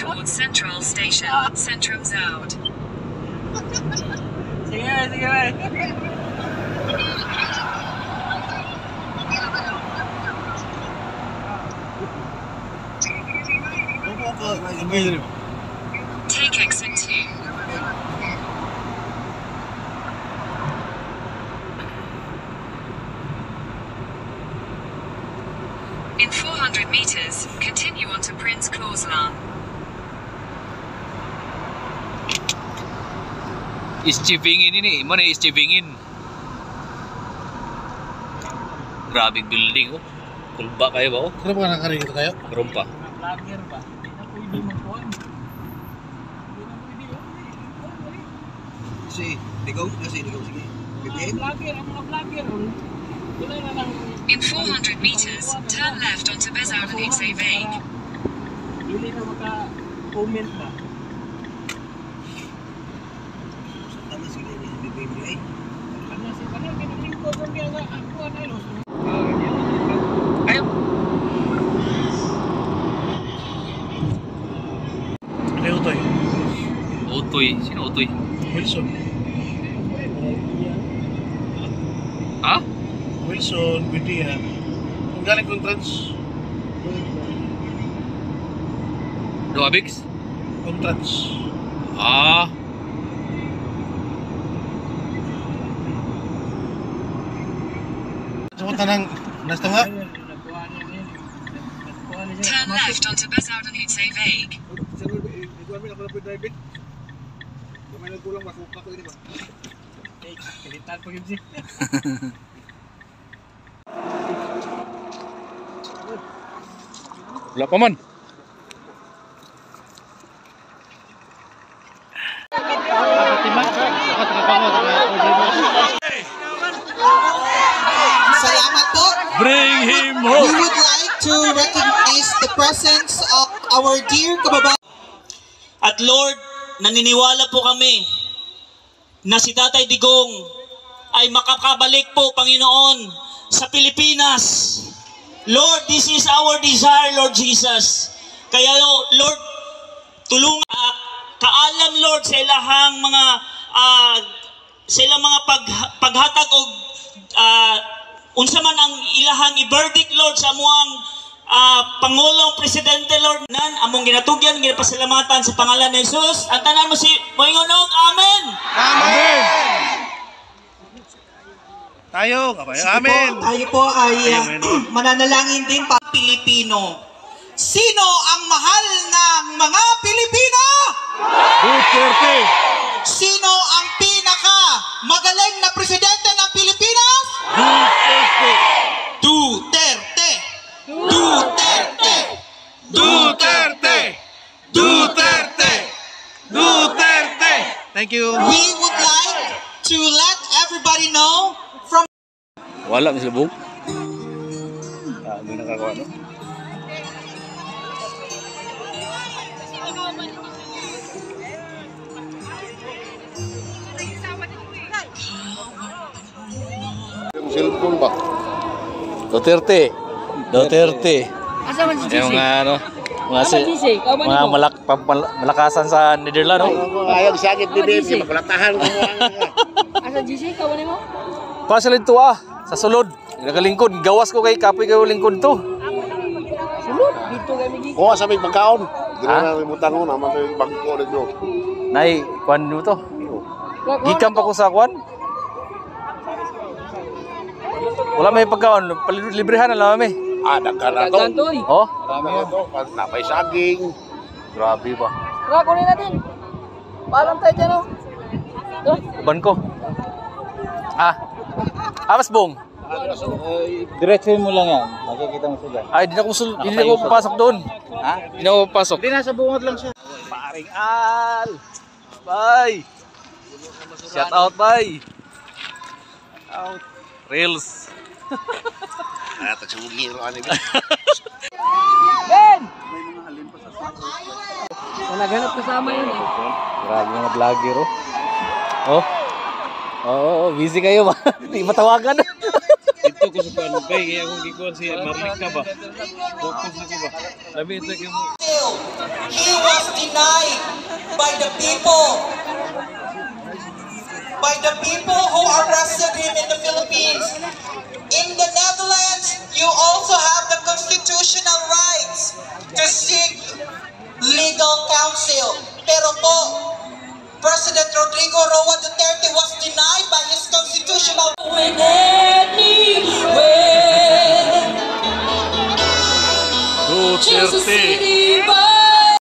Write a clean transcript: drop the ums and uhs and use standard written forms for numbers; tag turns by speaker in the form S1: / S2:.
S1: towards Central Station, Centrum Zuid.
S2: Sige, sige.
S1: Take exit 2. In 400 meters, continue on to Prince Clausland.
S3: Isjibingin ini, mana Isjibingin? Grabing building oh. Kulba kayo ba oh?
S4: Kenapa ka nakaringin tayo?
S3: Meron pa.
S2: Vlogger ba? Pwede magkuhan.
S4: Kasi, ligaw sige.
S2: Vlogger, ang mga vlogger. Wala na lang.
S1: In 400 meters, turn left onto Bezuidenhout Zeeweg.
S2: Hindi na maka-comment na.
S4: Tama sila yung BBM.
S2: Ano si Panay, kinalingkod ko niya nga ako na ilos.
S3: Ayo.
S4: Ano yung Utoy?
S3: Utoy, sino Utoy?
S4: Wilson.
S3: Ha?
S4: Wilson, Budia. Kung galing kong trans.
S3: Doabix?
S4: Kung trans.
S3: Ah.
S4: Sabutan ng nasta nga?
S1: Turn left onto Bezuidenhout Zeeweg.
S2: Kilitan po yun siya.
S3: Wala pa man.
S5: Salamat po.
S3: Bring him home.
S5: We would like to recognize the presence of our dear kababayan.
S6: At Lord, naniniwala po kami na si Tatay Digong ay makakabalik po, Panginoon, sa Pilipinas. Lord, this is our desire, Lord Jesus. Kaya, Lord, tulungan, kaalam, Lord, sa ilahang mga paghatag o unsa man ang ilahang i-verdict, Lord, sa amuang Pangulong Presidente, Lord, nan among ginatugyan, ginapasalamatan sa pangalan ni Jesus. Ang tanan mo si Moingonog, Amen!
S4: Amen! Tayo, amen!
S5: Tayo po ay mananalangin din pa Pilipino. Sino ang mahal ng mga Pilipino?
S4: Duterte!
S5: Sino ang pinaka magaling na presidente ng Pilipinas?
S4: Duterte!
S5: Duterte!
S4: Duterte! Duterte! Duterte! Thank you.
S5: We would like to let everybody know from
S3: Wala may silbog. Ano nakakawa no?
S4: Cellphone ba?
S3: Duterte. Duterte.
S2: Asa man si
S3: Yung
S2: JC?
S3: mga malakasan sa Netherlands.
S4: Ayaw sakit din makulatahan mo.
S2: Asa JC? Kawan mo?
S3: Pasalin to sa sulod. Nakalingkod, gawas ko kay kapoy kayo lingkod to.
S2: Sulod. Dito kami gigi.
S4: Oo, sa may pagkaon. Gina limutan mo naman sa bangko dito.
S3: Nay, kwan mo to. Gikan pa ko sa kwan. Wala may pagkaon, librehan na lang kami.
S4: Daghan na to.
S3: Oh,
S4: Dami na to. Napay saging.
S3: grabe ba.
S2: Tara, kunin natin. Parang tayo dyan, oh.
S3: Ban ko. Mas bong.
S7: Diretsuhin mo lang yan. Makikita mo sila.
S3: Ay, di na ko papasok doon.
S7: Ha?
S3: Di na ko papasok.
S7: Hindi, nasa bungod lang siya.
S3: Paring Al. Bye. Shout out, bye. Out. Reels.
S4: Ata sa mugiro ano ba?
S2: Ben! Naghanap kasama yun eh.
S3: Grabe mga vlogger oh. Oo, busy kayo ba? Hindi matawagan.
S7: Ito ko sa panubay. Kaya kung gikuhan si Marlika ba? Focus na ko ba? Sabi ito kayo mo.
S5: jail. He was denied by the people who arrested him in the Philippines. In the Netherlands, you also have the constitutional rights to seek legal counsel. Pero po, President Rodrigo Roa Duterte was denied by his constitutional
S4: Duterte.